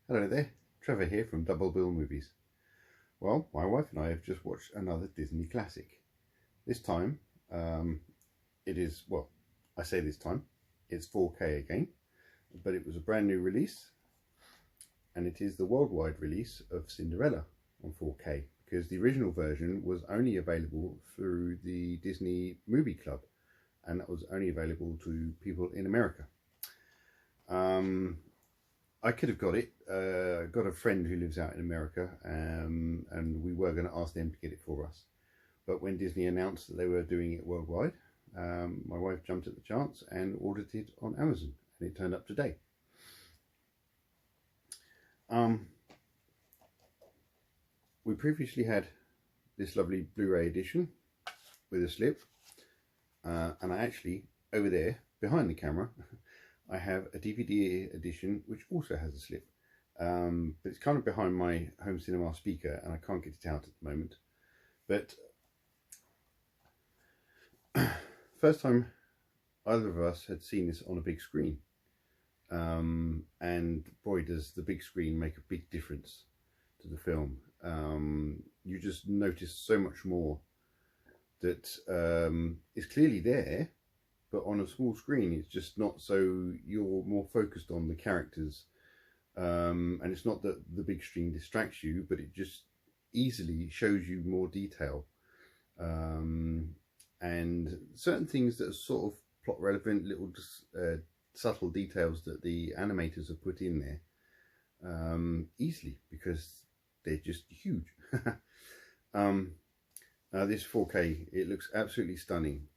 Hello there, Trevor here from Double Bill Movies. Well, my wife and I have just watched another Disney classic. This time, I say this time, it's 4K again, but it was a brand new release, and it is the worldwide release of Cinderella on 4K, because the original version was only available through the Disney Movie Club, and that was only available to people in America. I could have got it. Got a friend who lives out in America, and we were going to ask them to get it for us. But when Disney announced that they were doing it worldwide, my wife jumped at the chance and ordered it on Amazon, and it turned up today. We previously had this lovely Blu-ray edition with a slip, and I actually, over there, behind the camera, I have a DVD edition which also has a slip, but it's kind of behind my home cinema speaker and I can't get it out at the moment. But first time either of us had seen this on a big screen, and boy does the big screen make a big difference to the film. You just notice so much more that is clearly there, but on a small screen it's just not, so you're more focused on the characters, and it's not that the big screen distracts you, but it just easily shows you more detail, and certain things that are sort of plot relevant, little subtle details that the animators have put in there easily, because they're just huge. Now this 4K, it looks absolutely stunning.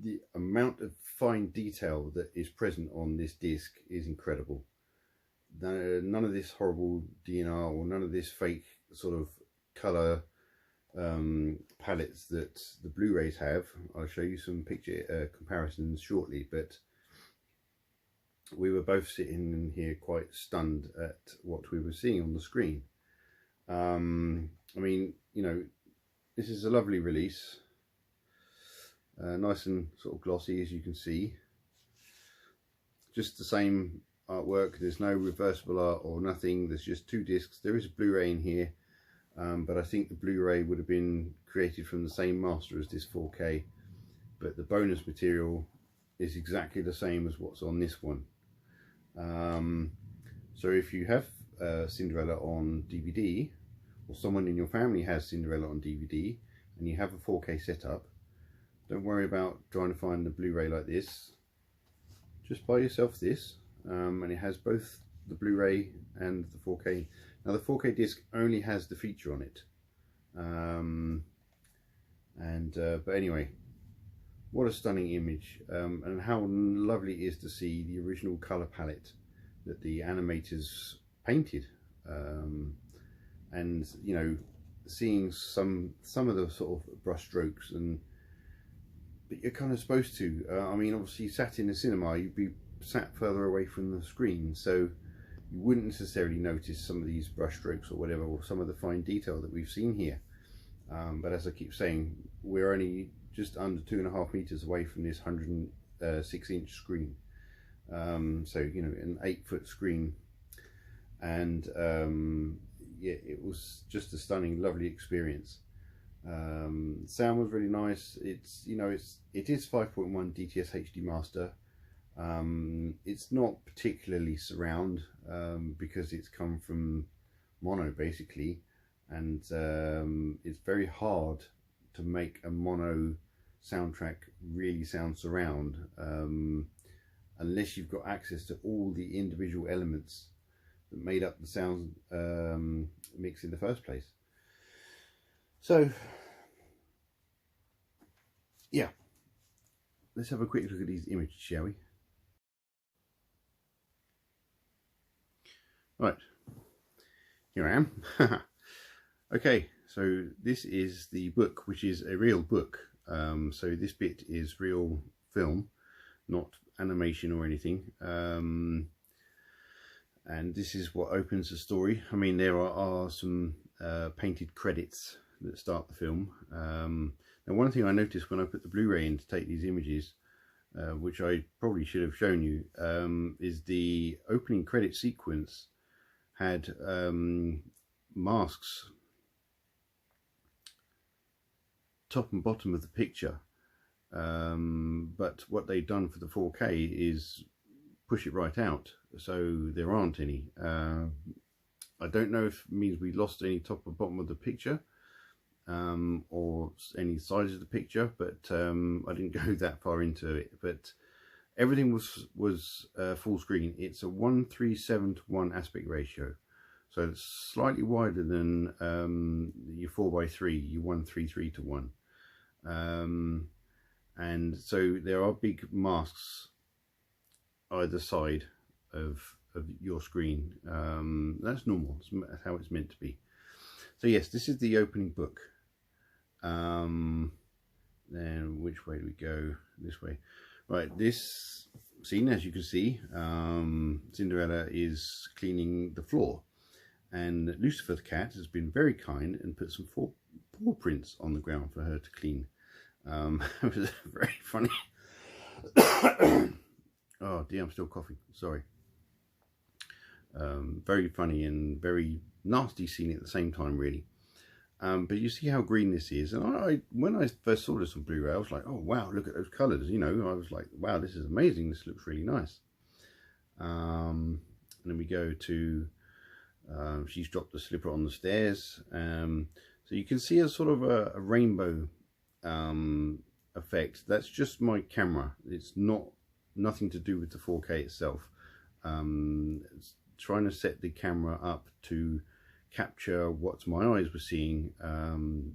The amount of fine detail that is present on this disc is incredible. None of this horrible DNR or none of this fake sort of colour palettes that the Blu-rays have. I'll show you some picture comparisons shortly, but we were both sitting in here quite stunned at what we were seeing on the screen. I mean, you know, this is a lovely release. Nice and sort of glossy, as you can see. Just the same artwork. There's no reversible art or nothing. There's just two discs. There is a Blu-ray in here, but I think the Blu-ray would have been created from the same master as this 4K, but the bonus material is exactly the same as what's on this one. So if you have Cinderella on DVD, or someone in your family has Cinderella on DVD, and you have a 4K setup, don't worry about trying to find the Blu-ray like this. Just buy yourself this, and it has both the Blu-ray and the 4K. Now the 4K disc only has the feature on it, but anyway, what a stunning image, and how lovely it is to see the original colour palette that the animators painted, and you know, seeing some of the sort of brush strokes, and but you're kind of supposed to. I mean, obviously, sat in a cinema, you'd be sat further away from the screen, so you wouldn't necessarily notice some of these brush strokes or whatever, or some of the fine detail that we've seen here. But as I keep saying, we're only just under 2.5 meters away from this 106-inch screen. So, you know, an 8-foot screen, and yeah, it was just a stunning, lovely experience. Sound was really nice. It's, you know, it is 5.1 DTS HD master. It's not particularly surround, because it's come from mono basically, and it's very hard to make a mono soundtrack really sound surround, unless you've got access to all the individual elements that made up the sound mix in the first place. So yeah, let's have a quick look at these images, shall we? Right, here I am. Okay, so this is the book, which is a real book. So this bit is real film, not animation or anything. And this is what opens the story. I mean, there are some painted credits that start the film. Now, one thing I noticed when I put the Blu-ray in to take these images, which I probably should have shown you, is the opening credit sequence had masks top and bottom of the picture, but what they've done for the 4K is push it right out, so there aren't any. I don't know if it means we lost any top or bottom of the picture, or any sides of the picture, but I didn't go that far into it. But everything was full screen. It's a 1:37:1 aspect ratio, so it's slightly wider than your 4:3, your 1:33:1, and so there are big masks either side of your screen. That's normal. That's how it's meant to be. So yes, this is the opening book. Then which way do we go? This way. Right, this scene, as you can see, Cinderella is cleaning the floor, and Lucifer the cat has been very kind and put some paw prints on the ground for her to clean. It was very funny. Oh dear, I'm still coughing, sorry. Very funny and very nasty scene at the same time, really. But you see how green this is, and when I first saw this on Blu-ray, I was like, oh wow, look at those colours, you know. I was like, wow, this is amazing, this looks really nice. And then we go to, she's dropped the slipper on the stairs, so you can see a sort of a rainbow effect. That's just my camera, it's nothing to do with the 4K itself. It's trying to set the camera up to capture what my eyes were seeing,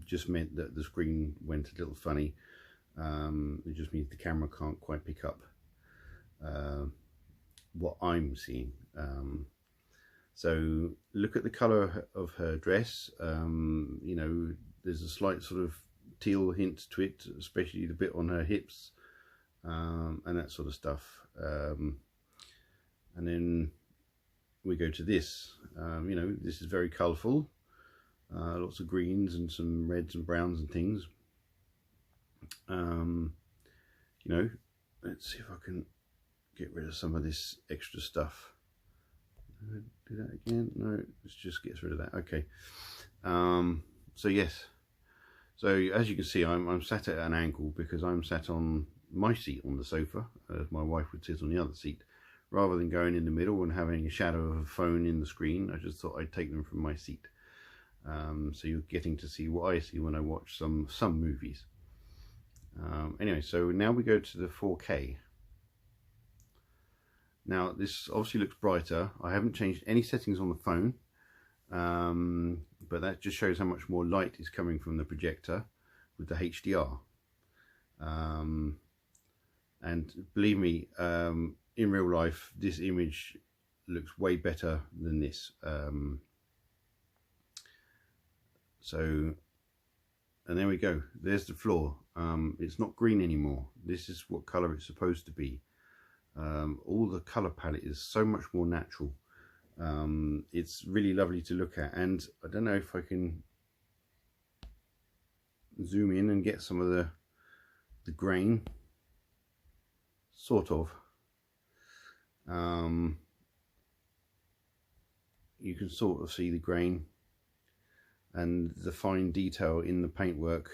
just meant that the screen went a little funny. It just means the camera can't quite pick up what I'm seeing. So look at the colour of her dress. You know, there's a slight sort of teal hint to it, especially the bit on her hips, and that sort of stuff. And then we go to this. You know, this is very colourful, lots of greens and some reds and browns and things. You know, let's see if I can get rid of some of this extra stuff. Do that again? No, let's just get rid of that. Okay. So yes, so as you can see, I'm sat at an angle because I'm sat on my seat on the sofa, as my wife would sit on the other seat. Rather than going in the middle and having a shadow of a phone in the screen, I just thought I'd take them from my seat. So you're getting to see what I see when I watch some movies. Anyway, so now we go to the 4K. Now this obviously looks brighter. I haven't changed any settings on the phone, but that just shows how much more light is coming from the projector with the HDR. And believe me, in real life, this image looks way better than this. So, and there we go. There's the floor. It's not green anymore. This is what colour it's supposed to be. All the colour palette is so much more natural. It's really lovely to look at, and I don't know if I can zoom in and get some of the grain, sort of. You can sort of see the grain and the fine detail in the paintwork.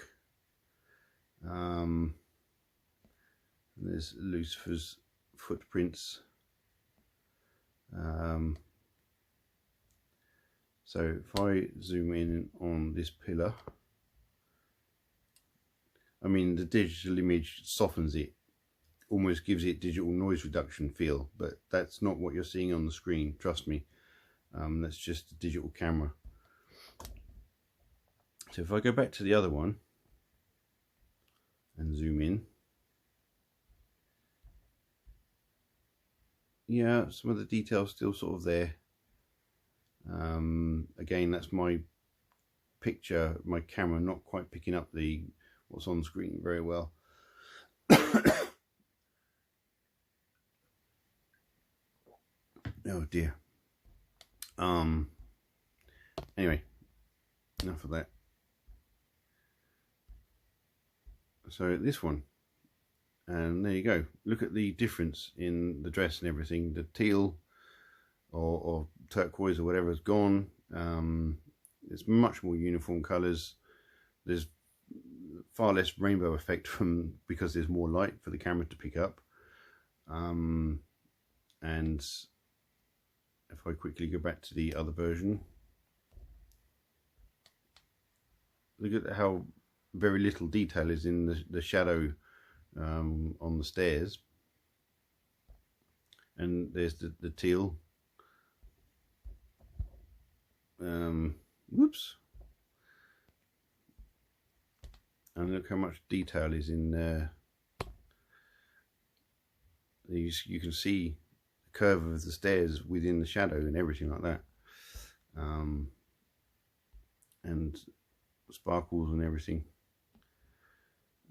There's Lucifer's footprints. So if I zoom in on this pillar, I mean, the digital image softens it, almost gives it digital noise reduction feel, but that's not what you're seeing on the screen, trust me. That's just a digital camera. So if I go back to the other one and zoom in, yeah, some of the details still sort of there. Again, that's my picture, my camera not quite picking up what's on screen very well. Oh dear. Anyway, enough of that. So this one, And there you go. Look at the difference in the dress and everything. The teal or turquoise or whatever is gone. It's much more uniform colours. There's far less rainbow effect because there's more light for the camera to pick up. And if I quickly go back to the other version, look at how very little detail is in the shadow on the stairs. And there's the teal. Whoops. And look how much detail is in there. You can see the curve of the stairs within the shadow and everything like that. And sparkles and everything.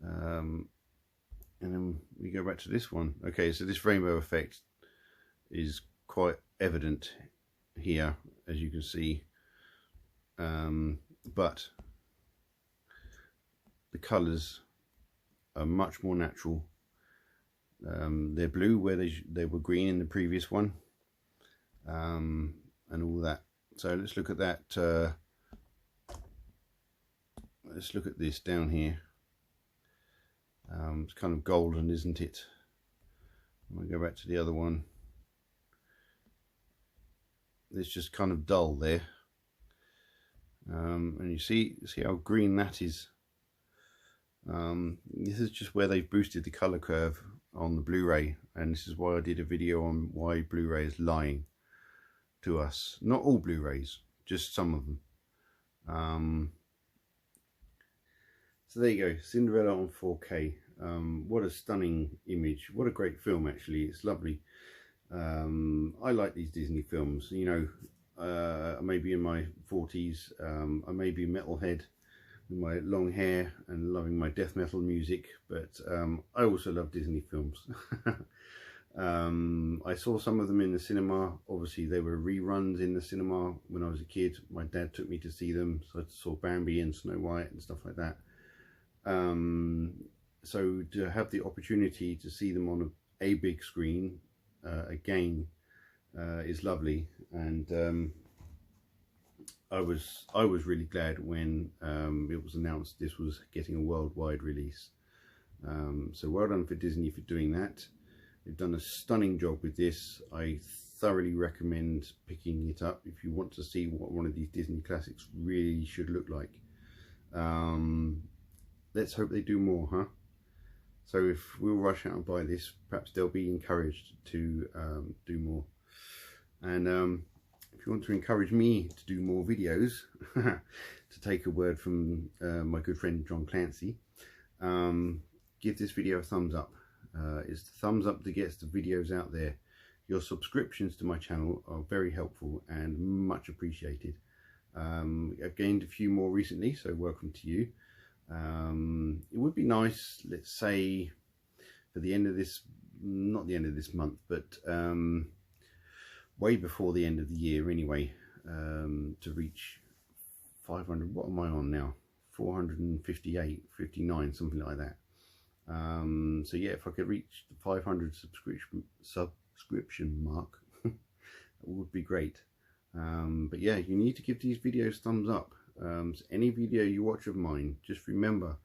And then we go back to this one. Okay, so this rainbow effect is quite evident here, as you can see. But the colours are much more natural. They're blue where they were green in the previous one, and all that. So let's look at that. Let's look at this down here. It's kind of golden, isn't it? I'm going to go back to the other one. It's just kind of dull there. And you see how green that is. This is just where they've boosted the color curve on the Blu-ray, and this is why I did a video on why Blu-ray is lying to us. Not all Blu-rays, just some of them. So there you go, Cinderella on 4K. What a stunning image. What a great film, actually. It's lovely. I like these Disney films. You know, I may be in my 40s. I may be a metalhead with my long hair and loving my death metal music, but I also love Disney films. I saw some of them in the cinema. Obviously they were reruns in the cinema when I was a kid. My dad took me to see them, so I saw Bambi and Snow White and stuff like that. So to have the opportunity to see them on a big screen again is lovely. And I was really glad when it was announced this was getting a worldwide release. So well done for Disney for doing that. They've done a stunning job with this. I thoroughly recommend picking it up if you want to see what one of these Disney classics really should look like. Let's hope they do more, huh? So if we'll rush out and buy this, perhaps they'll be encouraged to do more. And if you want to encourage me to do more videos, to take a word from my good friend John Clancy, give this video a thumbs up. It's the thumbs up that gets the videos out there. Your subscriptions to my channel are very helpful and much appreciated. I've gained a few more recently, so welcome to you. It would be nice, let's say, for the end of this, not the end of this month, but way before the end of the year anyway, to reach 500. What am I on now? 458, 59, something like that. So yeah, if I could reach the 500 subscription mark, that would be great. But yeah, you need to give these videos thumbs up. So any video you watch of mine, just remember,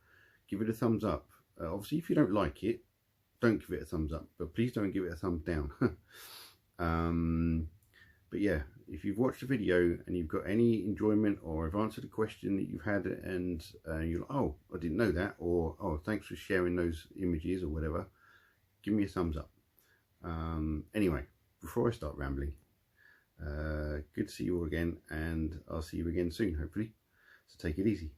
give it a thumbs up. Obviously if you don't like it, don't give it a thumbs up, but please don't give it a thumbs down. But yeah, if you've watched a video and you've got any enjoyment, or I've answered a question that you've had and you're like, oh, I didn't know that, or oh, thanks for sharing those images or whatever, give me a thumbs up. Anyway, before I start rambling, good to see you all again, and I'll see you again soon, hopefully. So take it easy.